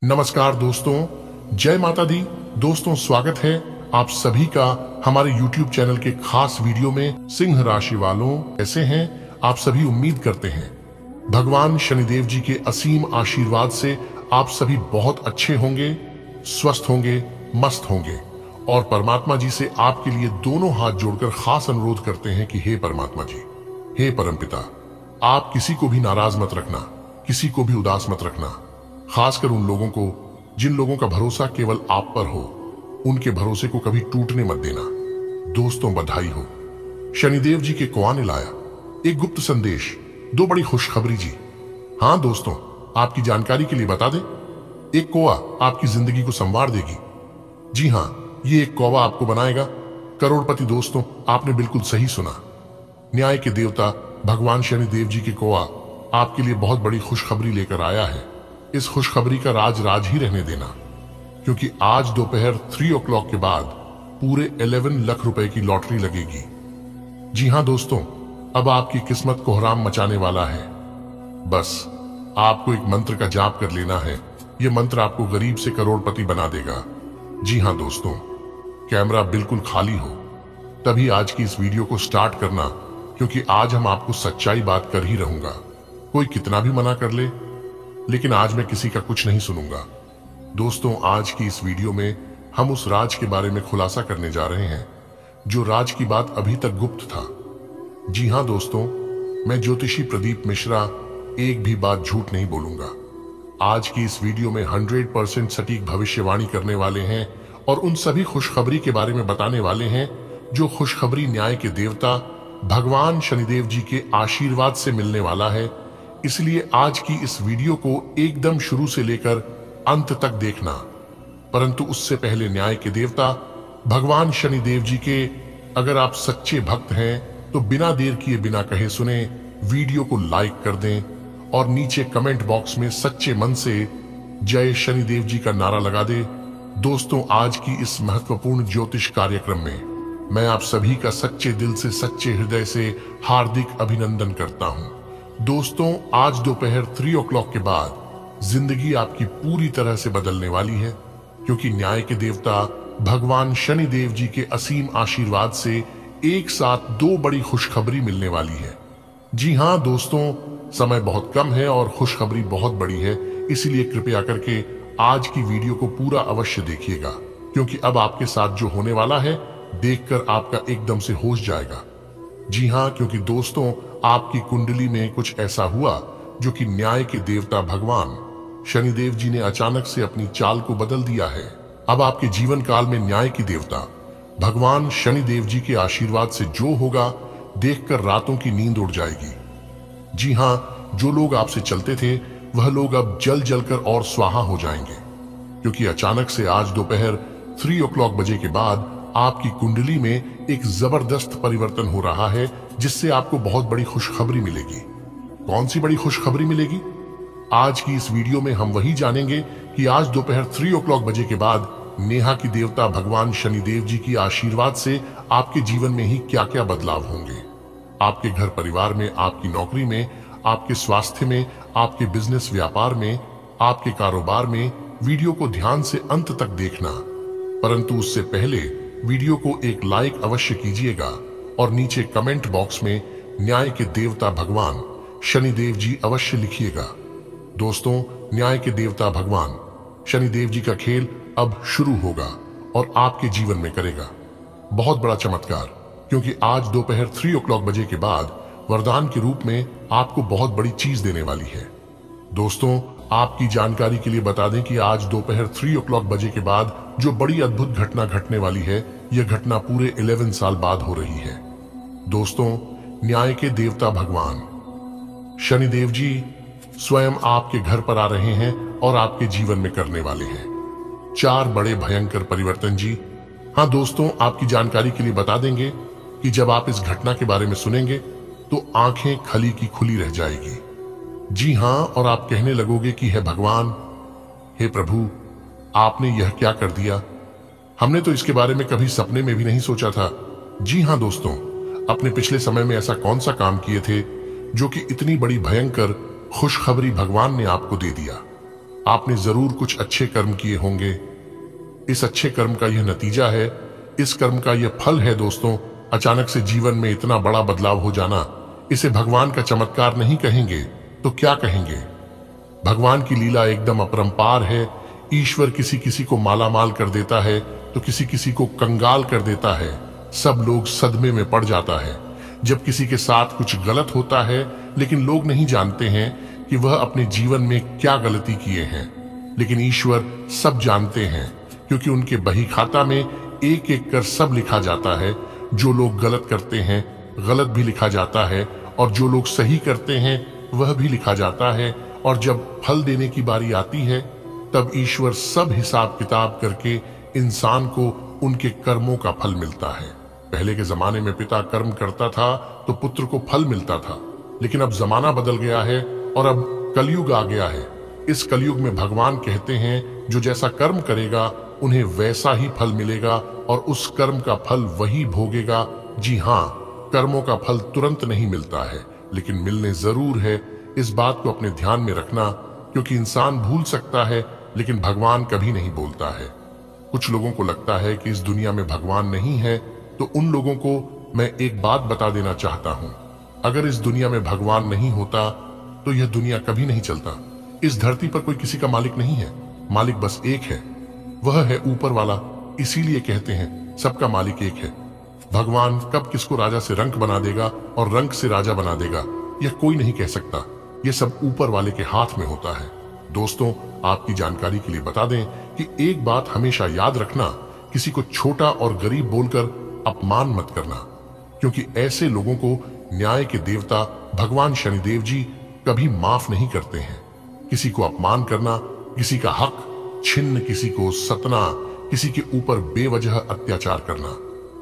नमस्कार दोस्तों, जय माता दी। दोस्तों, स्वागत है आप सभी का हमारे YouTube चैनल के खास वीडियो में। सिंह राशि वालों, कैसे हैं आप सभी? उम्मीद करते हैं भगवान शनिदेव जी के असीम आशीर्वाद से आप सभी बहुत अच्छे होंगे, स्वस्थ होंगे, मस्त होंगे। और परमात्मा जी से आपके लिए दोनों हाथ जोड़कर खास अनुरोध करते हैं कि हे परमात्मा जी, हे परमपिता, आप किसी को भी नाराज मत रखना, किसी को भी उदास मत रखना, खासकर उन लोगों को जिन लोगों का भरोसा केवल आप पर हो। उनके भरोसे को कभी टूटने मत देना। दोस्तों, बधाई हो, शनिदेव जी के कोआ ने लाया एक गुप्त संदेश, दो बड़ी खुशखबरी जी। हाँ दोस्तों, आपकी जानकारी के लिए बता दें, एक कौवा आपकी जिंदगी को संवार देगी। जी हाँ, ये एक कौवा आपको बनाएगा करोड़पति। दोस्तों, आपने बिल्कुल सही सुना। न्याय के देवता भगवान शनिदेव जी के कौवा आपके लिए बहुत बड़ी खुशखबरी लेकर आया है। इस खुशखबरी का राज राज ही रहने देना, क्योंकि आज दोपहर 3 o'clock के बाद पूरे 11 लाख रुपए की लॉटरी लगेगी। जी हां दोस्तों, अब आपकी किस्मत कोहराम मचाने वाला है। बस आपको एक मंत्र का जाप कर लेना है। यह मंत्र आपको गरीब से करोड़पति बना देगा। जी हां दोस्तों, कैमरा बिल्कुल खाली हो तभी आज की इस वीडियो को स्टार्ट करना, क्योंकि आज हम आपको सच्चाई बात कर ही रहूंगा। कोई कितना भी मना कर ले, लेकिन आज मैं किसी का कुछ नहीं सुनूंगा। दोस्तों, आज की इस वीडियो में हम उस राज के बारे में खुलासा करने जा रहे हैं जो राज की बात अभी तक गुप्त था। जी हां दोस्तों, मैं ज्योतिषी प्रदीप मिश्रा एक भी बात झूठ नहीं बोलूंगा। आज की इस वीडियो में 100% सटीक भविष्यवाणी करने वाले हैं और उन सभी खुशखबरी के बारे में बताने वाले हैं जो खुशखबरी न्याय के देवता भगवान शनिदेव जी के आशीर्वाद से मिलने वाला है। इसलिए आज की इस वीडियो को एकदम शुरू से लेकर अंत तक देखना। परंतु उससे पहले न्याय के देवता भगवान शनिदेव जी के अगर आप सच्चे भक्त हैं तो बिना देर किए बिना कहे सुने वीडियो को लाइक कर दें और नीचे कमेंट बॉक्स में सच्चे मन से जय शनिदेव जी का नारा लगा दे। दोस्तों, आज की इस महत्वपूर्ण ज्योतिष कार्यक्रम में मैं आप सभी का सच्चे दिल से, सच्चे हृदय से हार्दिक अभिनंदन करता हूं। दोस्तों, आज दोपहर 3 o'clock के बाद जिंदगी आपकी पूरी तरह से बदलने वाली है, क्योंकि न्याय के देवता भगवान शनिदेव जी के असीम आशीर्वाद से एक साथ दो बड़ी खुशखबरी मिलने वाली है। जी हां दोस्तों, समय बहुत कम है और खुशखबरी बहुत बड़ी है, इसीलिए कृपया करके आज की वीडियो को पूरा अवश्य देखिएगा, क्योंकि अब आपके साथ जो होने वाला है देखकर आपका एकदम से होश जाएगा। जी हां, क्योंकि दोस्तों, आपकी कुंडली में कुछ ऐसा हुआ जो कि न्याय के देवता भगवान शनिदेव जी ने अचानक से अपनी चाल को बदल दिया है। अब आपके जीवन काल में न्याय की देवता भगवान शनिदेव जी के आशीर्वाद से जो होगा देखकर रातों की नींद उड़ जाएगी। जी हां, जो लोग आपसे चलते थे वह लोग अब जल जलकर और स्वाहा हो जाएंगे, क्योंकि अचानक से आज दोपहर 3 o'clock बजे के बाद आपकी कुंडली में एक जबरदस्त परिवर्तन हो रहा है, जिससे आपको बहुत बड़ी खुशखबरी मिलेगी। कौन सी बड़ी खुशखबरी मिलेगी? आज की इस वीडियो में हम वही जानेंगे कि आज दोपहर 3 o'clock बजे के बाद नेहा की देवता भगवान शनिदेव जी की आशीर्वाद से आपके जीवन में ही क्या क्या बदलाव होंगे। आपके घर परिवार में, आपकी नौकरी में, आपके स्वास्थ्य में, आपके बिजनेस व्यापार में, आपके कारोबार में। वीडियो को ध्यान से अंत तक देखना, परंतु उससे पहले वीडियो को एक लाइक अवश्य कीजिएगा और नीचे कमेंट बॉक्स में न्याय के देवता भगवान शनिदेव जी अवश्य लिखिएगा। दोस्तों, न्याय के देवता भगवान शनिदेव जी का खेल अब शुरू होगा और आपके जीवन में करेगा बहुत बड़ा चमत्कार, क्योंकि आज दोपहर 3 o'clock बजे के बाद वरदान के रूप में आपको बहुत बड़ी चीज देने वाली है। दोस्तों, आपकी जानकारी के लिए बता दें कि आज दोपहर 3 o'clock बजे के बाद जो बड़ी अद्भुत घटना घटने वाली है, यह घटना पूरे 11 साल बाद हो रही है। दोस्तों, न्याय के देवता भगवान शनिदेव जी स्वयं आपके घर पर आ रहे हैं और आपके जीवन में करने वाले हैं 4 बड़े भयंकर परिवर्तन। जी हाँ दोस्तों, आपकी जानकारी के लिए बता देंगे कि जब आप इस घटना के बारे में सुनेंगे तो आंखें खली की खुली रह जाएगी। जी हां, और आप कहने लगोगे कि हे भगवान, हे प्रभु, आपने यह क्या कर दिया? हमने तो इसके बारे में कभी सपने में भी नहीं सोचा था। जी हां दोस्तों, अपने पिछले समय में ऐसा कौन सा काम किए थे जो कि इतनी बड़ी भयंकर खुशखबरी भगवान ने आपको दे दिया? आपने जरूर कुछ अच्छे कर्म किए होंगे। इस अच्छे कर्म का यह नतीजा है, इस कर्म का यह फल है दोस्तों, अचानक से जीवन में इतना बड़ा बदलाव हो जाना। इसे भगवान का चमत्कार नहीं कहेंगे तो क्या कहेंगे। भगवान की लीला एकदम अपरंपार है। ईश्वर किसी किसी को मालामाल कर देता है तो किसी किसी को कंगाल कर देता है। सब लोग सदमे में पड़ जाता है जब किसी के साथ कुछ गलत होता है, लेकिन लोग नहीं जानते हैं कि वह अपने जीवन में क्या गलती किए हैं। लेकिन ईश्वर सब जानते हैं, क्योंकि उनके बही खाता में एक एक कर सब लिखा जाता है। जो लोग गलत करते हैं गलत भी लिखा जाता है, और जो लोग सही करते हैं वह भी लिखा जाता है। और जब फल देने की बारी आती है तब ईश्वर सब हिसाब किताब करके इंसान को उनके कर्मों का फल मिलता है। पहले के जमाने में पिता कर्म करता था तो पुत्र को फल मिलता था, लेकिन अब जमाना बदल गया है और अब कलयुग आ गया है। इस कलयुग में भगवान कहते हैं जो जैसा कर्म करेगा उन्हें वैसा ही फल मिलेगा, और उस कर्म का फल वही भोगेगा। जी हाँ, कर्मों का फल तुरंत नहीं मिलता है, लेकिन मिलने जरूर है। इस बात को अपने ध्यान में रखना, क्योंकि इंसान भूल सकता है लेकिन भगवान कभी नहीं बोलता है। कुछ लोगों को लगता है कि इस दुनिया में भगवान नहीं है, तो उन लोगों को मैं एक बात बता देना चाहता हूं। अगर इस दुनिया में भगवान नहीं होता तो यह दुनिया कभी नहीं चलता। इस धरती पर कोई किसी का मालिक नहीं है, मालिक बस एक है, वह है ऊपर वाला। इसीलिए कहते हैं सबका मालिक एक है। भगवान कब किसको राजा से रंक बना देगा और रंक से राजा बना देगा, यह कोई नहीं कह सकता। यह सब ऊपर वाले के हाथ में होता है। दोस्तों, आपकी जानकारी के लिए बता दें कि एक बात हमेशा याद रखना, किसी को छोटा और गरीब बोलकर अपमान मत करना, क्योंकि ऐसे लोगों को न्याय के देवता भगवान शनिदेव जी कभी माफ नहीं करते हैं। किसी को अपमान करना, किसी का हक छिन्न, किसी को सतना, किसी के ऊपर बेवजह अत्याचार करना,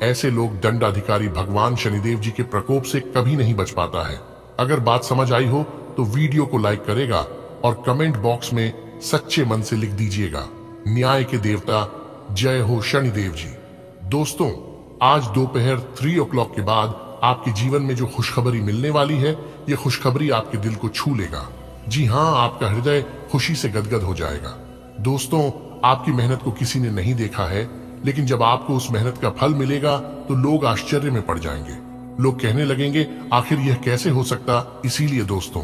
ऐसे लोग दंडाधिकारी भगवान शनिदेव जी के प्रकोप से कभी नहीं बच पाता है। अगर बात समझ आई हो तो वीडियो को लाइक करेगा और कमेंट बॉक्स में सच्चे मन से लिख दीजिएगा, न्याय के देवता जय हो शनिदेव जी। दोस्तों, आज दोपहर 3 o'clock के बाद आपके जीवन में जो खुशखबरी मिलने वाली है, ये खुशखबरी आपके दिल को छू लेगा। जी हाँ, आपका हृदय खुशी से गदगद हो जाएगा। दोस्तों, आपकी मेहनत को किसी ने नहीं देखा है, लेकिन जब आपको उस मेहनत का फल मिलेगा तो लोग आश्चर्य में पड़ जाएंगे। लोग कहने लगेंगे आखिर यह कैसे हो सकता। इसीलिए दोस्तों,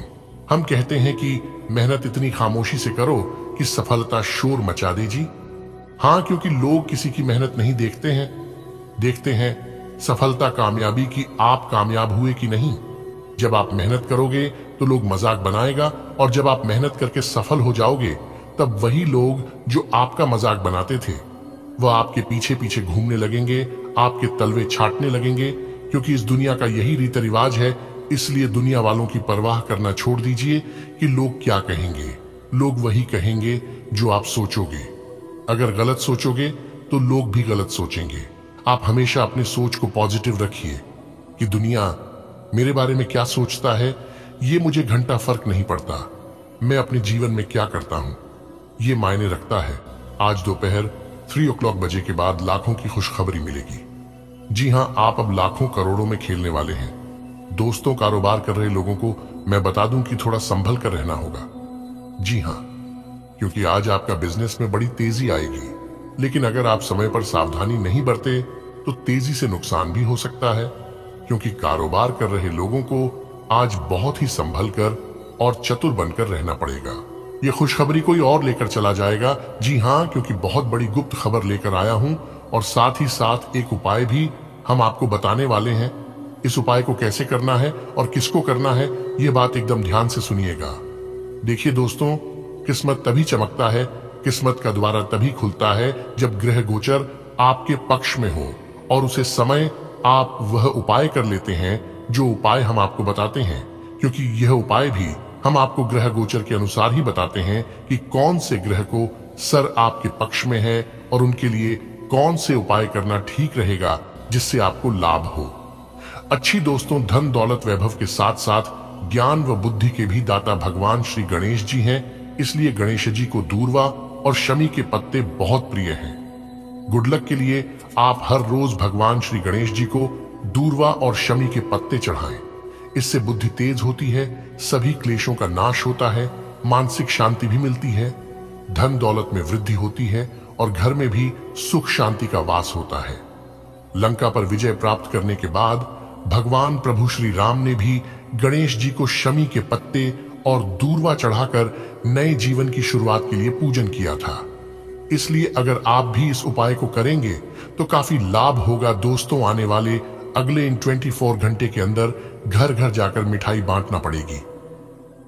हम कहते हैं कि मेहनत इतनी खामोशी से करो कि सफलता शोर मचा दे जी। हाँ, क्योंकि लोग किसी की मेहनत नहीं देखते हैं, देखते हैं सफलता कामयाबी की आप कामयाब हुए कि नहीं। जब आप मेहनत करोगे तो लोग मजाक बनाएगा, और जब आप मेहनत करके सफल हो जाओगे तब वही लोग जो आपका मजाक बनाते थे वह आपके पीछे पीछे घूमने लगेंगे, आपके तलवे छाटने लगेंगे। क्योंकि इस दुनिया का यही रीति रिवाज है, इसलिए दुनिया वालों की परवाह करना छोड़ दीजिए कि लोग क्या कहेंगे। लोग वही कहेंगे जो आप सोचोगे। अगर गलत सोचोगे तो लोग भी गलत सोचेंगे। आप हमेशा अपनी सोच को पॉजिटिव रखिए कि दुनिया मेरे बारे में क्या सोचता है, ये मुझे घंटा फर्क नहीं पड़ता। मैं अपने जीवन में क्या करता हूं, ये मायने रखता है। आज दोपहर 3 o'clock बजे के बाद लाखों की खुशखबरी मिलेगी। जी हाँ, आप अब लाखों करोड़ों में खेलने वाले हैं। दोस्तों, कारोबार कर रहे लोगों को मैं बता दूं कि थोड़ा संभल कर रहना होगा। जी हाँ, क्योंकि आज आपका बिजनेस में बड़ी तेजी आएगी, लेकिन अगर आप समय पर सावधानी नहीं बरते तो तेजी से नुकसान भी हो सकता है। क्योंकि कारोबार कर रहे लोगों को आज बहुत ही संभल कर और चतुर बनकर रहना पड़ेगा। ये खुशखबरी कोई और लेकर चला जाएगा। जी हाँ, क्योंकि बहुत बड़ी गुप्त खबर लेकर आया हूं, और साथ ही साथ एक उपाय भी हम आपको बताने वाले हैं। इस उपाय को कैसे करना है और किसको करना है, ये बात एकदम ध्यान से सुनिएगा। देखिए दोस्तों, किस्मत तभी चमकता है, किस्मत का द्वारा तभी खुलता है जब ग्रह गोचर आपके पक्ष में हो और उसे समय आप वह उपाय कर लेते हैं जो उपाय हम आपको बताते हैं। क्योंकि यह उपाय भी हम आपको ग्रह गोचर के अनुसार ही बताते हैं कि कौन से ग्रह को सर आपके पक्ष में है और उनके लिए कौन से उपाय करना ठीक रहेगा जिससे आपको लाभ हो। अच्छी दोस्तों, धन दौलत वैभव के साथ साथ ज्ञान व बुद्धि के भी दाता भगवान श्री गणेश जी हैं। इसलिए गणेश जी को दूर्वा और शमी के पत्ते बहुत प्रिय हैं। गुड लक के लिए आप हर रोज भगवान श्री गणेश जी को दूर्वा और शमी के पत्ते चढ़ाएं। इससे बुद्धि तेज होती है, सभी क्लेशों का नाश होता है, मानसिक शांति भी मिलती है। धन दौलत में वृद्धि होती है और घर में भी सुख शांति का वास होता है। लंका पर विजय प्राप्त करने के बाद भगवान प्रभु श्री राम ने भी गणेश जी को शमी के पत्ते और दूर्वा चढ़ाकर नए जीवन की शुरुआत के लिए पूजन किया था। इसलिए अगर आप भी इस उपाय को करेंगे तो काफी लाभ होगा। दोस्तों, आने वाले अगले इन 24 घंटे के अंदर घर घर जाकर मिठाई बांटना पड़ेगी।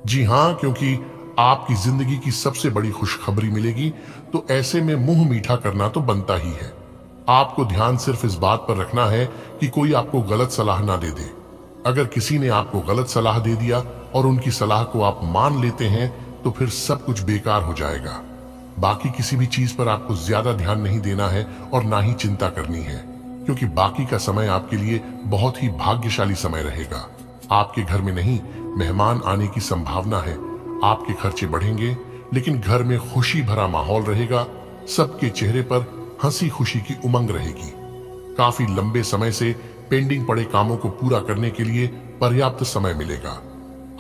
जी हां, क्योंकि आपकी जिंदगी की सबसे बड़ी खुशखबरी मिलेगी, तो ऐसे में मुंह मीठा करना तो बनता ही है। आपको ध्यान सिर्फ इस बात पर रखना है कि कोई आपको गलत सलाह ना दे दे। अगर किसी ने आपको गलत सलाह दे दिया और उनकी सलाह को आप मान लेते हैं तो फिर सब कुछ बेकार हो जाएगा। बाकी किसी भी चीज पर आपको ज्यादा ध्यान नहीं देना है और ना ही चिंता करनी है, क्योंकि बाकी का समय आपके लिए बहुत ही भाग्यशाली समय रहेगा। आपके घर में नहीं, मेहमान आने की संभावना है। आपके खर्चे बढ़ेंगे, लेकिन घर में खुशी भरा माहौल रहेगा। सबके चेहरे पर हंसी खुशी की उमंग रहेगी। काफी लंबे समय से पेंडिंग पड़े कामों को पूरा करने के लिए पर्याप्त समय मिलेगा।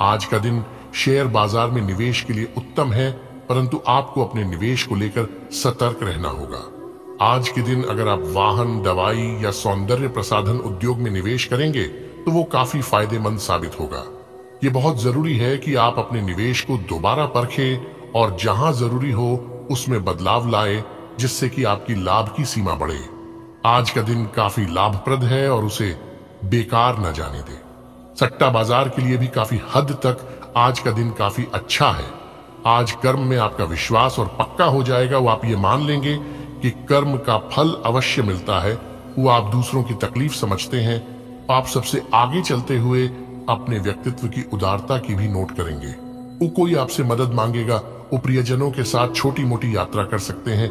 आज का दिन शेयर बाजार में निवेश के लिए उत्तम है, परंतु आपको अपने निवेश को लेकर सतर्क रहना होगा। आज के दिन अगर आप वाहन, दवाई या सौंदर्य प्रसाधन उद्योग में निवेश करेंगे तो वो काफी फायदेमंद साबित होगा। ये बहुत जरूरी है कि आप अपने निवेश को दोबारा परखें और जहां जरूरी हो उसमें बदलाव लाए, जिससे कि आपकी लाभ की सीमा बढ़े। आज का दिन काफी लाभप्रद है और उसे बेकार न जाने दें। सट्टा बाजार के लिए भी काफी हद तक आज का दिन काफी अच्छा है। आज कर्म में आपका विश्वास और पक्का हो जाएगा। वो आप ये मान लेंगे कि कर्म का फल अवश्य मिलता है। वो आप दूसरों की तकलीफ समझते हैं। आप सबसे आगे चलते हुए अपने व्यक्तित्व की उदारता की भी नोट करेंगे। वो कोई आपसे मदद मांगेगा, वो प्रियजनों के साथ छोटी मोटी यात्रा कर सकते हैं।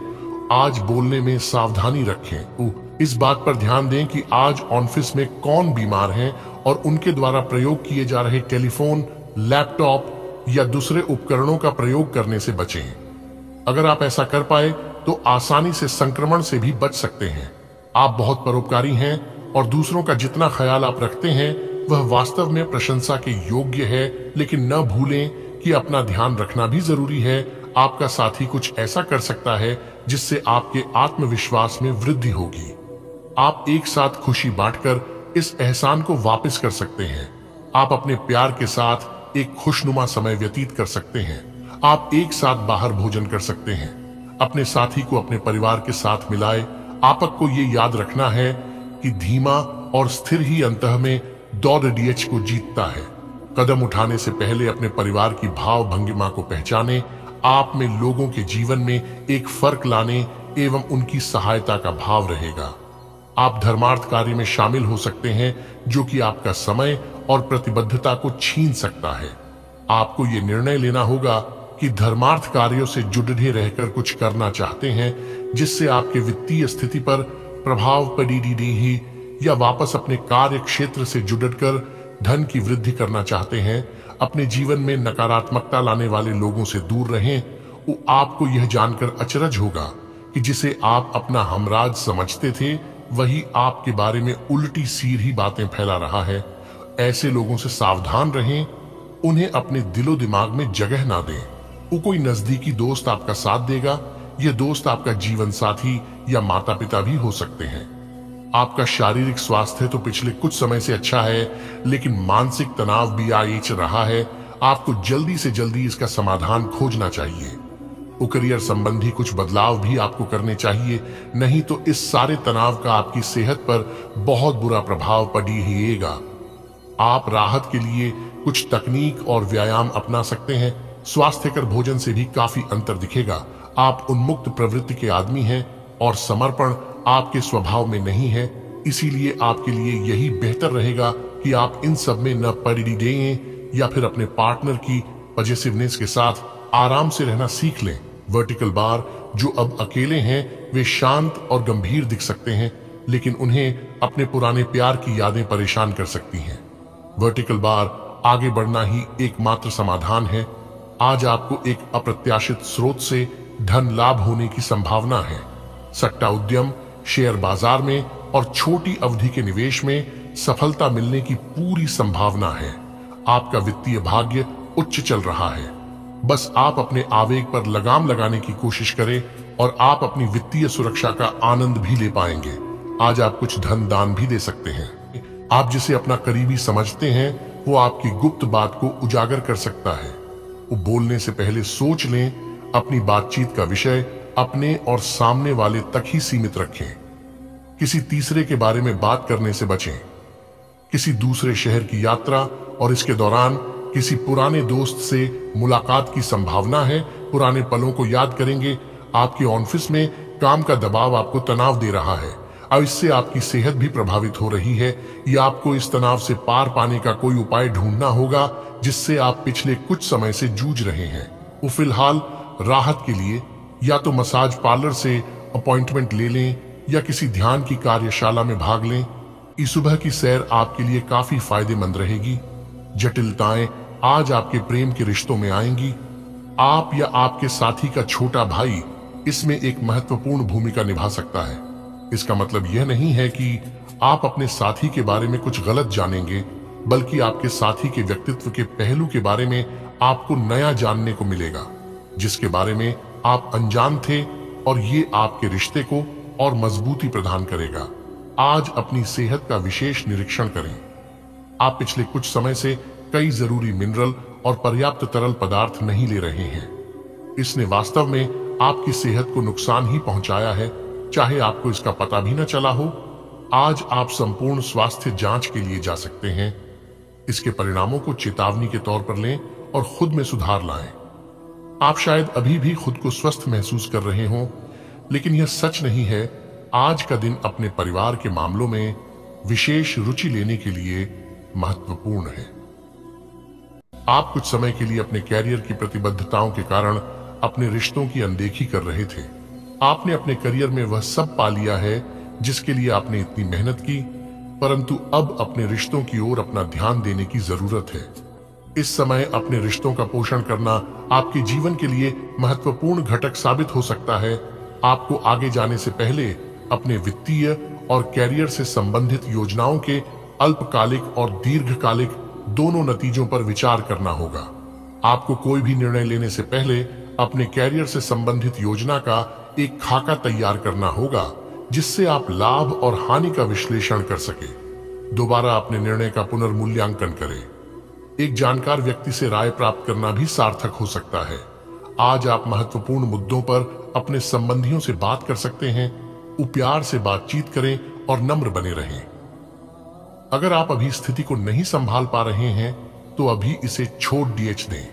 आज बोलने में सावधानी रखें। इस बात पर ध्यान दें कि आज ऑफिस में कौन बीमार हैं और उनके द्वारा प्रयोग किए जा रहे टेलीफोन, लैपटॉप या दूसरे उपकरणों का प्रयोग करने से बचें। अगर आप ऐसा कर पाए तो आसानी से संक्रमण से भी बच सकते हैं। आप बहुत परोपकारी हैं और दूसरों का जितना ख्याल आप रखते हैं वह वास्तव में प्रशंसा के योग्य है, लेकिन न भूलें कि अपना ध्यान रखना भी जरूरी है। आपका साथी कुछ ऐसा कर सकता है जिससे आपके आत्मविश्वास में वृद्धि होगी। आप एक साथ खुशी बांटकर इस एहसान को वापस कर सकते हैं। आप अपने प्यार के साथ एक खुशनुमा समय व्यतीत कर सकते हैं। आप एक साथ बाहर भोजन कर सकते हैं। अपने साथी को अपने परिवार के साथ मिलाए। आपको ये याद रखना है कि धीमा और स्थिर ही अंतः में दौड़ डीएच को जीतता है। कदम उठाने से पहले अपने परिवार की भाव भंगिमा को पहचाने। आप में लोगों के जीवन में एक फर्क लाने एवं उनकी सहायता का भाव रहेगा। आप धर्मार्थ कार्य में शामिल हो सकते हैं, जो कि आपका समय और प्रतिबद्धता को छीन सकता है। आपको ये निर्णय लेना होगा कि धर्मार्थ कार्यों से जुड़े रहकर कुछ करना चाहते हैं, जिससे आपके वित्तीय स्थिति पर प्रभाव पड़ेगी ही, या वापस अपने कार्य क्षेत्र से जुड़कर धन की वृद्धि करना चाहते हैं। अपने जीवन में नकारात्मकता लाने वाले लोगों से दूर रहें। वो आपको यह जानकर अचरज होगा कि जिसे आप अपना हमराज समझते थे वही आपके बारे में उल्टी सीधी बातें फैला रहा है। ऐसे लोगों से सावधान रहें। उन्हें अपने दिलो दिमाग में जगह ना दें। वो कोई नजदीकी दोस्त आपका साथ देगा। यह दोस्त आपका जीवन साथी या माता पिता भी हो सकते हैं। आपका शारीरिक स्वास्थ्य तो पिछले कुछ समय से अच्छा है, लेकिन मानसिक तनाव भी आएच रहा है। आपको जल्दी से जल्दी इसका समाधान खोजना चाहिए। करियर संबंधी कुछ बदलाव भी आपको करने चाहिए, नहीं तो इस सारे तनाव का आपकी सेहत पर बहुत बुरा प्रभाव पड़ेगा। आप राहत के लिए कुछ तकनीक और व्यायाम अपना सकते हैं। स्वास्थ्यकर भोजन से भी काफी अंतर दिखेगा। आप उन्मुक्त प्रवृत्ति के आदमी हैं और समर्पण आपके स्वभाव में नहीं है। इसीलिए आपके लिए यही बेहतर रहेगा कि आप इन सब में न पड़ दें या फिर अपने पार्टनर की पॉजिटिवनेस के साथ आराम से रहना सीख लें। वर्टिकल बार जो अब अकेले हैं वे शांत और गंभीर दिख सकते हैं, लेकिन उन्हें अपने पुराने प्यार की यादें परेशान कर सकती हैं। वर्टिकल बार आगे बढ़ना ही एकमात्र समाधान है। आज आपको एक अप्रत्याशित स्रोत से धन लाभ होने की संभावना है। सट्टा उद्यम, शेयर बाजार में और छोटी अवधि के निवेश में सफलता मिलने की पूरी संभावना है। आपका वित्तीय भाग्य उच्च चल रहा है। बस आप अपने आवेग पर लगाम लगाने की कोशिश करें और आप अपनी वित्तीय सुरक्षा का आनंद भी ले पाएंगे। आज आप कुछ धन दान भी दे सकते हैं। आप जिसे अपना करीबी समझते हैं वो आपकी गुप्त बात को उजागर कर सकता है। वो बोलने से पहले सोच लें। अपनी बातचीत का विषय अपने और सामने वाले तक ही सीमित रखें। किसी तीसरे के बारे में बात करने से बचें। किसी दूसरे शहर की यात्रा और इसके दौरान किसी पुराने दोस्त से मुलाकात की संभावना है। पुराने पलों को याद करेंगे। आपके ऑफिस में काम का दबाव आपको तनाव दे रहा है। अब इससे आपकी सेहत भी प्रभावित हो रही है। या आपको इस तनाव से पार पाने का कोई उपाय ढूंढना होगा जिससे आप पिछले कुछ समय से जूझ रहे हैं। वो फिलहाल राहत के लिए या तो मसाज पार्लर से अपॉइंटमेंट ले लें या किसी ध्यान की कार्यशाला में भाग लें। इस सुबह की सैर आपके लिए काफी फायदेमंद रहेगी। जटिलताएं आज आपके प्रेम के रिश्तों में आएंगी। आप या आपके साथी का छोटा भाई इसमें एक महत्वपूर्ण भूमिका निभा सकता है। इसका मतलब यह नहीं है कि आप अपने साथी के बारे में कुछ गलत जानेंगे, बल्कि आपके साथी के व्यक्तित्व के पहलू के बारे में आपको नया जानने को मिलेगा, जिसके बारे में आप अनजान थे, और ये आपके रिश्ते को और मजबूती प्रदान करेगा। आज अपनी सेहत का विशेष निरीक्षण करें। आप पिछले कुछ समय से कई जरूरी मिनरल और पर्याप्त तरल पदार्थ नहीं ले रहे हैं। इसने वास्तव में आपकी सेहत को नुकसान ही पहुंचाया है, चाहे आपको इसका पता भी न चला हो। आज आप संपूर्ण स्वास्थ्य जांच के लिए जा सकते हैं। इसके परिणामों को चेतावनी के तौर पर लें और खुद में सुधार लाएं। आप शायद अभी भी खुद को स्वस्थ महसूस कर रहे हों, लेकिन यह सच नहीं है। आज का दिन अपने परिवार के मामलों में विशेष रुचि लेने के लिए महत्वपूर्ण है। आप कुछ समय के लिए अपने कैरियर की प्रतिबद्धताओं के कारण अपने रिश्तों की अनदेखी कर रहे थे। आपने अपने करियर में वह सब पा लिया है जिसके लिए आपने इतनी मेहनत की, परंतु अब अपने रिश्तों की ओर अपना ध्यान देने की जरूरत है। इस समय अपने रिश्तों का पोषण करना आपके जीवन के लिए महत्वपूर्ण घटक साबित हो सकता है। आपको आगे जाने से पहले अपने वित्तीय और कैरियर से संबंधित योजनाओं के अल्पकालिक और दीर्घकालिक दोनों नतीजों पर विचार करना होगा। आपको कोई भी निर्णय लेने से पहले अपने कैरियर से संबंधित योजना का एक खाका तैयार करना होगा, जिससे आप लाभ और हानि का विश्लेषण कर सके। दोबारा अपने निर्णय का पुनर्मूल्यांकन करें। एक जानकार व्यक्ति से राय प्राप्त करना भी सार्थक हो सकता है। आज आप महत्वपूर्ण मुद्दों पर अपने संबंधियों से बात कर सकते हैं। प्यार से बातचीत करें और नम्र बने रहें। अगर आप अभी स्थिति को नहीं संभाल पा रहे हैं तो अभी इसे छोड़ डीएच दें।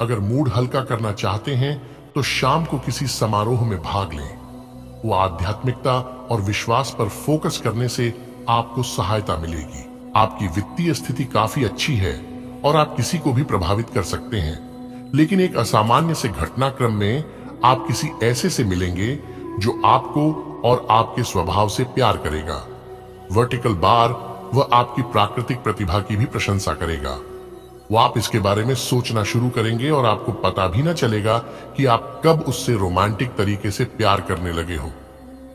अगर मूड हल्का करना चाहते हैं तो शाम को किसी समारोह में भाग लें। वो आध्यात्मिकता और विश्वास पर फोकस करने से आपको सहायता मिलेगी। आपकी वित्तीय स्थिति काफी अच्छी है और आप किसी को भी प्रभावित कर सकते हैं, लेकिन एक असामान्य से घटनाक्रम में आप किसी ऐसे से मिलेंगे जो आपको और आपके स्वभाव से प्यार करेगा। वर्टिकल बार वह आपकी प्राकृतिक प्रतिभा की भी प्रशंसा करेगा। वो आप इसके बारे में सोचना शुरू करेंगे और आपको पता भी न चलेगा कि आप कब उससे रोमांटिक तरीके से प्यार करने लगे हो।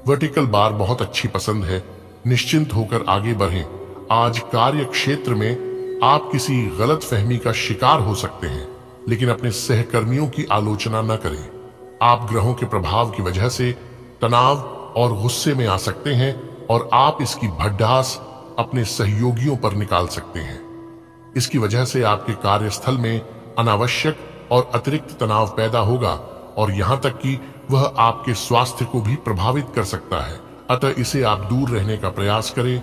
वर्टिकल बार बहुत अच्छी पसंद है। निश्चिंत होकर आगे बढ़ें। आज कार्य क्षेत्र में आप किसी गलत फहमी का शिकार हो सकते हैं, लेकिन अपने सहकर्मियों की आलोचना न करें। आप ग्रहों के प्रभाव की वजह से तनाव और गुस्से में आ सकते हैं और आप इसकी भड़ास अपने सहयोगियों पर निकाल सकते हैं। इसकी वजह से आपके कार्यस्थल में अनावश्यक और अतिरिक्त तनाव पैदा होगा और यहां तक कि वह आपके स्वास्थ्य को भी प्रभावित कर सकता है। अतः इसे आप दूर रहने का प्रयास करें।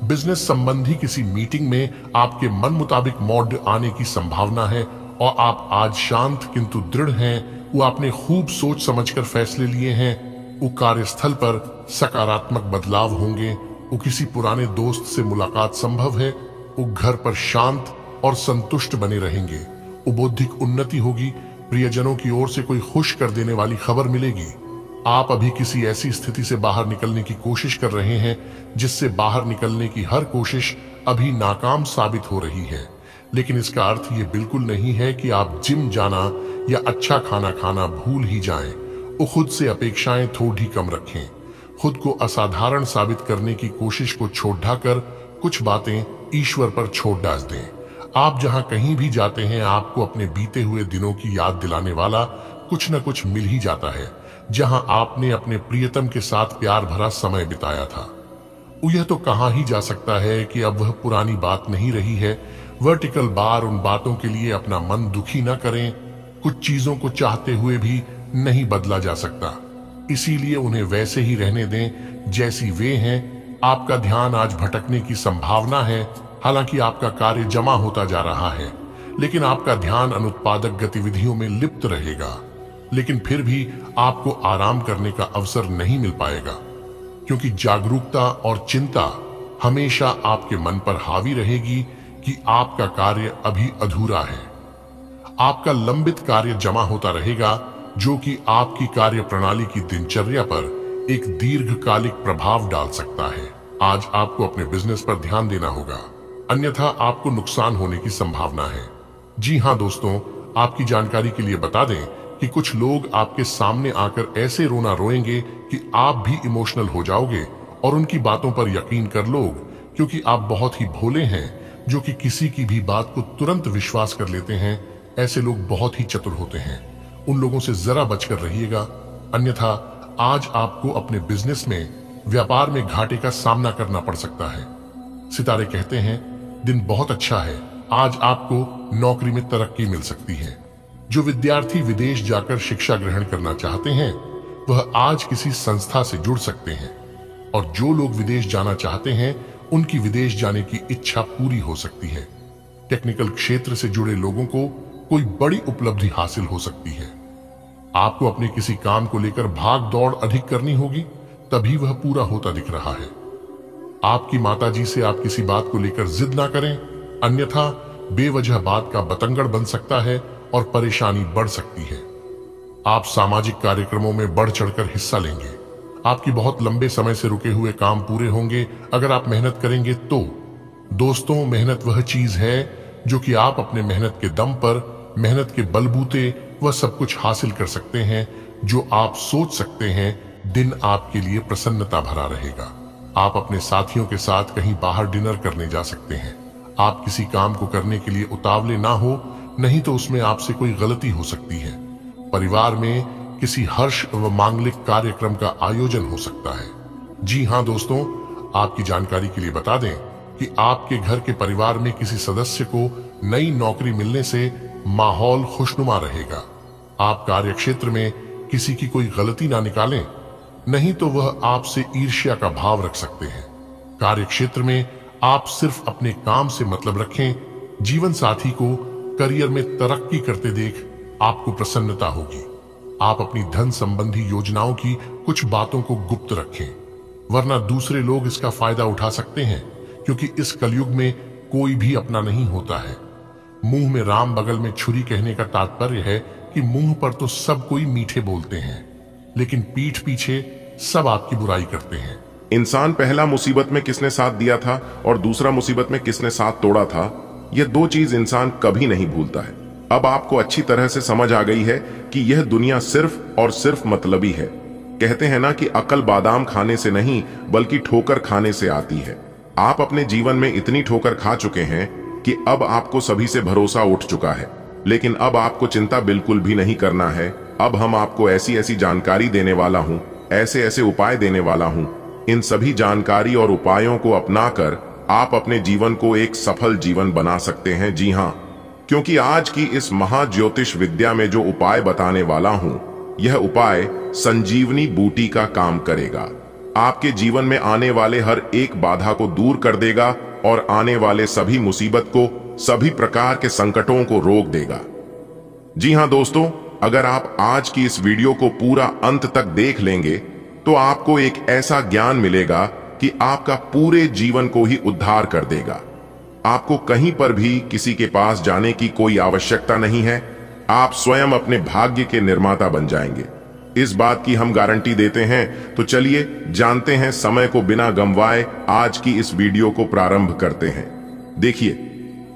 बिजनेस संबंधी किसी मीटिंग में आपके मन मुताबिक मोड आने की संभावना है और आप आज शांत किंतु दृढ़ हैं। वो आपने खूब सोच समझकर फैसले लिए हैं। वो कार्यस्थल पर सकारात्मक बदलाव होंगे। वो किसी पुराने दोस्त से मुलाकात संभव है। वो घर पर शांत और संतुष्ट बने रहेंगे। वो बौद्धिक उन्नति होगी। प्रियजनों की ओर से कोई खुश कर देने वाली खबर मिलेगी। आप अभी किसी ऐसी स्थिति से बाहर निकलने की कोशिश कर रहे हैं जिससे बाहर निकलने की हर कोशिश अभी नाकाम साबित हो रही है, लेकिन इसका अर्थ ये बिल्कुल नहीं है कि आप जिम जाना या अच्छा खाना खाना भूल ही जाएं। वो खुद से अपेक्षाएं थोड़ी कम रखें। खुद को असाधारण साबित करने की कोशिश को छोड़ ढाकर कुछ बातें ईश्वर पर छोड़ डाल दें। आप जहां कहीं भी जाते हैं आपको अपने बीते हुए दिनों की याद दिलाने वाला कुछ न कुछ मिल ही जाता है, जहां आपने अपने प्रियतम के साथ प्यार भरा समय बिताया था। यह तो कहा ही जा सकता है कि अब वह पुरानी बात नहीं रही है। वर्टिकल बार उन बातों के लिए अपना मन दुखी न करें। कुछ चीजों को चाहते हुए भी नहीं बदला जा सकता, इसीलिए उन्हें वैसे ही रहने दें जैसी वे हैं। आपका ध्यान आज भटकने की संभावना है। हालांकि आपका कार्य जमा होता जा रहा है, लेकिन आपका ध्यान अनुत्पादक गतिविधियों में लिप्त रहेगा। लेकिन फिर भी आपको आराम करने का अवसर नहीं मिल पाएगा, क्योंकि जागरूकता और चिंता हमेशा आपके मन पर हावी रहेगी कि आपका कार्य अभी अधूरा है। आपका लंबित कार्य जमा होता रहेगा, जो कि आपकी कार्य प्रणाली की दिनचर्या पर एक दीर्घकालिक प्रभाव डाल सकता है। आज आपको अपने बिजनेस पर ध्यान देना होगा, अन्यथा आपको नुकसान होने की संभावना है। जी हाँ दोस्तों, आपकी जानकारी के लिए बता दें कि कुछ लोग आपके सामने आकर ऐसे रोना रोएंगे कि आप भी इमोशनल हो जाओगे और उनकी बातों पर यकीन कर लोग, क्योंकि आप बहुत ही भोले हैं जो कि किसी की भी बात को तुरंत विश्वास कर लेते हैं। ऐसे लोग बहुत ही चतुर होते हैं, उन लोगों से जरा बचकर रहिएगा, अन्यथा आज आपको अपने बिजनेस में, व्यापार में घाटे का सामना करना पड़ सकता है। सितारे कहते हैं दिन बहुत अच्छा है, आज आपको नौकरी में तरक्की मिल सकती है। जो विद्यार्थी विदेश जाकर शिक्षा ग्रहण करना चाहते हैं वह आज किसी संस्था से जुड़ सकते हैं, और जो लोग विदेश जाना चाहते हैं उनकी विदेश जाने की इच्छा पूरी हो सकती है। टेक्निकल क्षेत्र से जुड़े लोगों को कोई बड़ी उपलब्धि हासिल हो सकती है। आपको अपने किसी काम को लेकर भाग दौड़ अधिक करनी होगी, तभी वह पूरा होता दिख रहा है। आपकी माताजी से आप किसी बात को लेकर जिद ना करें, अन्यथा बेवजह बात का बतंगड़ बन सकता है और परेशानी बढ़ सकती है। आप सामाजिक कार्यक्रमों में बढ़ चढ़कर हिस्सा लेंगे। आपकी बहुत लंबे समय से रुके हुए काम पूरे होंगे अगर आप मेहनत करेंगे तो। दोस्तों, मेहनत वह चीज है जो कि आप अपने मेहनत के दम पर, मेहनत के बलबूते वह सब कुछ हासिल कर सकते हैं जो आप सोच सकते हैं। दिन आपके लिए प्रसन्नता भरा रहेगा। आप अपने साथियों के साथ कहीं बाहर डिनर करने जा सकते हैं। आप किसी काम को करने के लिए उतावले ना हो, नहीं तो उसमें आपसे कोई गलती हो सकती है। परिवार में किसी हर्ष व मांगलिक कार्यक्रम का आयोजन हो सकता है। जी हाँ दोस्तों, आपकी जानकारी के लिए बता दें कि आपके घर के परिवार में किसी सदस्य को नई नौकरी मिलने से माहौल खुशनुमा रहेगा। आप कार्य क्षेत्र में किसी की कोई गलती ना निकालें, नहीं तो वह आपसे ईर्ष्या का भाव रख सकते हैं। कार्य क्षेत्र में आप सिर्फ अपने काम से मतलब रखें। जीवन साथी को करियर में तरक्की करते देख आपको प्रसन्नता होगी। आप अपनी धन संबंधी योजनाओं की कुछ बातों को गुप्त रखें, वरना दूसरे लोग इसका फायदा उठा सकते हैं, क्योंकि इस कलयुग में कोई भी अपना नहीं होता है। मुंह में राम बगल में छुरी कहने का तात्पर्य है कि मुंह पर तो सब कोई मीठे बोलते हैं, लेकिन पीठ पीछे सब आपकी बुराई करते हैं। इंसान पहला मुसीबत में किसने साथ दिया था और दूसरा मुसीबत में किसने साथ तोड़ा था, यह दो चीज इंसान कभी नहीं भूलता है। अब आपको अच्छी तरह से समझ आ गई है कि यह दुनिया सिर्फ और सिर्फ मतलबी है। कहते हैं ना कि अकल बादाम खाने से नहीं बल्कि ठोकर खाने से आती है। आप अपने जीवन में इतनी ठोकर खा चुके हैं कि अब आपको सभी से भरोसा उठ चुका है, लेकिन अब आपको चिंता बिल्कुल भी नहीं करना है। अब हम आपको ऐसी ऐसी जानकारी देने वाला हूं, ऐसे ऐसे उपाय देने वाला हूं। इन सभी जानकारी और उपायों को अपनाकर आप अपने जीवन को एक सफल जीवन बना सकते हैं। जी हाँ, क्योंकि आज की इस महाज्योतिष विद्या में जो उपाय बताने वाला हूं, यह उपाय संजीवनी बूटी का काम करेगा। आपके जीवन में आने वाले हर एक बाधा को दूर कर देगा और आने वाले सभी मुसीबत को, सभी प्रकार के संकटों को रोक देगा। जी हां दोस्तों, अगर आप आज की इस वीडियो को पूरा अंत तक देख लेंगे तो आपको एक ऐसा ज्ञान मिलेगा कि आपका पूरे जीवन को ही उद्धार कर देगा। आपको कहीं पर भी किसी के पास जाने की कोई आवश्यकता नहीं है। आप स्वयं अपने भाग्य के निर्माता बन जाएंगे, इस बात की हम गारंटी देते हैं। तो चलिए जानते हैं, समय को बिना गंवाए आज की इस वीडियो को प्रारंभ करते हैं। देखिए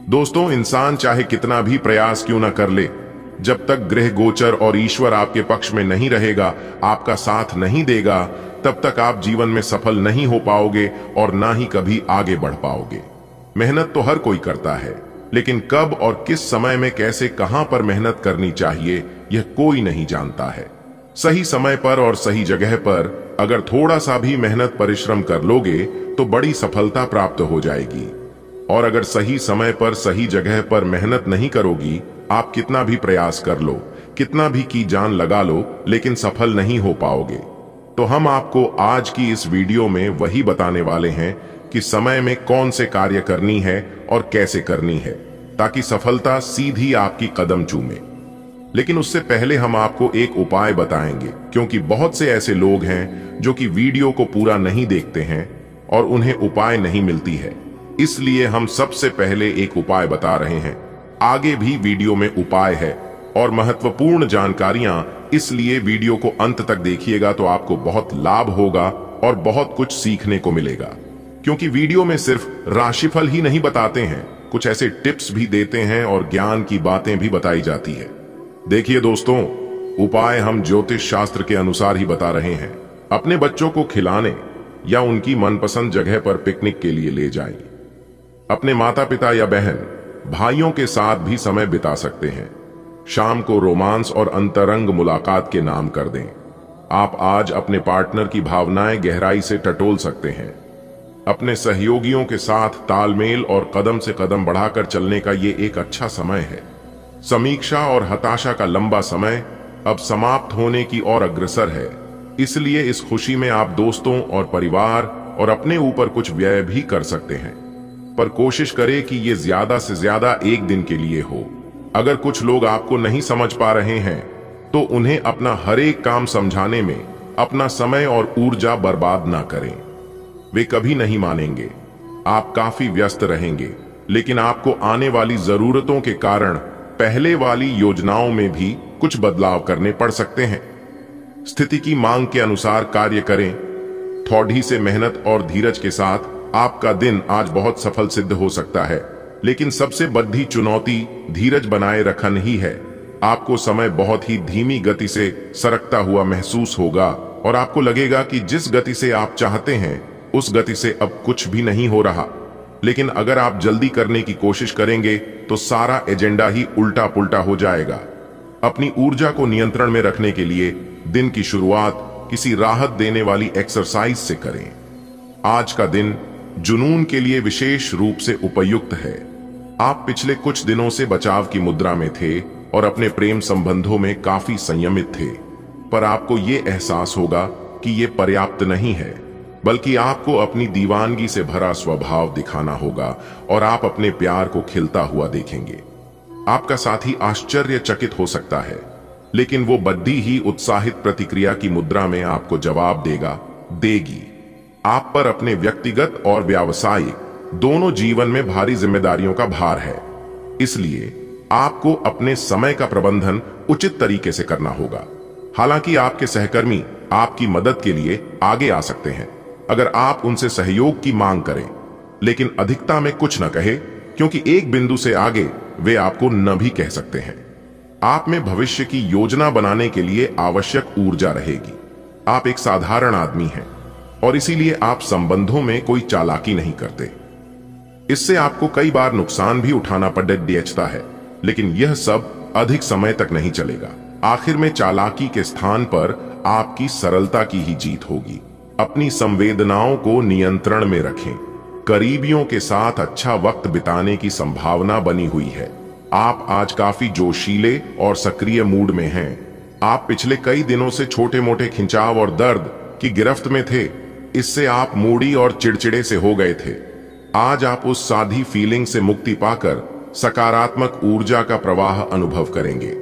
दोस्तों, इंसान चाहे कितना भी प्रयास क्यों न कर ले, जब तक ग्रह गोचर और ईश्वर आपके पक्ष में नहीं रहेगा, आपका साथ नहीं देगा, तब तक आप जीवन में सफल नहीं हो पाओगे और ना ही कभी आगे बढ़ पाओगे। मेहनत तो हर कोई करता है, लेकिन कब और किस समय में कैसे कहां पर मेहनत करनी चाहिए यह कोई नहीं जानता है। सही समय पर और सही जगह पर अगर थोड़ा सा भी मेहनत परिश्रम कर लोगे तो बड़ी सफलता प्राप्त हो जाएगी। और अगर सही समय पर सही जगह पर मेहनत नहीं करोगी, आप कितना भी प्रयास कर लो, कितना भी की जान लगा लो, लेकिन सफल नहीं हो पाओगे। तो हम आपको आज की इस वीडियो में वही बताने वाले हैं कि समय में कौन से कार्य करनी है और कैसे करनी है, ताकि सफलता सीधी आपकी कदम चूमे। लेकिन उससे पहले हम आपको एक उपाय बताएंगे, क्योंकि बहुत से ऐसे लोग हैं जो कि वीडियो को पूरा नहीं देखते हैं और उन्हें उपाय नहीं मिलती है। इसलिए हम सबसे पहले एक उपाय बता रहे हैं। आगे भी वीडियो में उपाय है और महत्वपूर्ण जानकारियां, इसलिए वीडियो को अंत तक देखिएगा तो आपको बहुत लाभ होगा और बहुत कुछ सीखने को मिलेगा। क्योंकि वीडियो में सिर्फ राशिफल ही नहीं बताते हैं, कुछ ऐसे टिप्स भी देते हैं और ज्ञान की बातें भी बताई जाती है। देखिए दोस्तों, उपाय हम ज्योतिष शास्त्र के अनुसार ही बता रहे हैं। अपने बच्चों को खिलाने या उनकी मनपसंद जगह पर पिकनिक के लिए ले जाएं। अपने माता पिता या बहन भाइयों के साथ भी समय बिता सकते हैं। शाम को रोमांस और अंतरंग मुलाकात के नाम कर दें। आप आज अपने पार्टनर की भावनाएं गहराई से टटोल सकते हैं। अपने सहयोगियों के साथ तालमेल और कदम से कदम बढ़ाकर चलने का ये एक अच्छा समय है। समीक्षा और हताशा का लंबा समय अब समाप्त होने की ओर अग्रसर है। इसलिए इस खुशी में आप दोस्तों और परिवार और अपने ऊपर कुछ व्यय भी कर सकते हैं, पर कोशिश करें कि ये ज्यादा से ज्यादा एक दिन के लिए हो। अगर कुछ लोग आपको नहीं समझ पा रहे हैं तो उन्हें अपना हर एक काम समझाने में अपना समय और ऊर्जा बर्बाद ना करें। वे कभी नहीं मानेंगे। आप काफी व्यस्त रहेंगे, लेकिन आपको आने वाली जरूरतों के कारण पहले वाली योजनाओं में भी कुछ बदलाव करने पड़ सकते हैं। स्थिति की मांग के अनुसार कार्य करें। थोड़ी से मेहनत और धीरज के साथ आपका दिन आज बहुत सफल सिद्ध हो सकता है, लेकिन सबसे बड़ी चुनौती धीरज बनाए रखना ही है। आपको समय बहुत ही धीमी गति से सरकता हुआ महसूस होगा और आपको लगेगा कि जिस गति से आप चाहते हैं उस गति से अब कुछ भी नहीं हो रहा। लेकिन अगर आप जल्दी करने की कोशिश करेंगे तो सारा एजेंडा ही उल्टा पुल्टा हो जाएगा। अपनी ऊर्जा को नियंत्रण में रखने के लिए दिन की शुरुआत किसी राहत देने वाली एक्सरसाइज से करें। आज का दिन जुनून के लिए विशेष रूप से उपयुक्त है। आप पिछले कुछ दिनों से बचाव की मुद्रा में थे और अपने प्रेम संबंधों में काफी संयमित थे, पर आपको ये एहसास होगा कि ये पर्याप्त नहीं है, बल्कि आपको अपनी दीवानगी से भरा स्वभाव दिखाना होगा और आप अपने प्यार को खिलता हुआ देखेंगे। आपका साथी आश्चर्यचकित हो सकता है, लेकिन वो बड़ी ही उत्साहित प्रतिक्रिया की मुद्रा में आपको जवाब देगी। आप पर अपने व्यक्तिगत और व्यावसायिक दोनों जीवन में भारी जिम्मेदारियों का भार है, इसलिए आपको अपने समय का प्रबंधन उचित तरीके से करना होगा। हालांकि आपके सहकर्मी आपकी मदद के लिए आगे आ सकते हैं अगर आप उनसे सहयोग की मांग करें, लेकिन अधिकता में कुछ न कहे, क्योंकि एक बिंदु से आगे वे आपको न भी कह सकते हैं। आप में भविष्य की योजना बनाने के लिए आवश्यक ऊर्जा रहेगी। आप एक साधारण आदमी हैं और इसीलिए आप संबंधों में कोई चालाकी नहीं करते। इससे आपको कई बार नुकसान भी उठाना पड़ता है, लेकिन यह सब अधिक समय तक नहीं चलेगा। आखिर में चालाकी के स्थान पर आपकी सरलता की ही जीत होगी। अपनी संवेदनाओं को नियंत्रण में रखें। करीबियों के साथ अच्छा वक्त बिताने की संभावना बनी हुई है। आप आज काफी जोशीले और सक्रिय मूड में हैं। आप पिछले कई दिनों से छोटे मोटे खिंचाव और दर्द की गिरफ्त में थे, इससे आप मूडी और चिड़चिड़े से हो गए थे। आज आप उस साधी फीलिंग से मुक्ति पाकर सकारात्मक ऊर्जा का प्रवाह अनुभव करेंगे।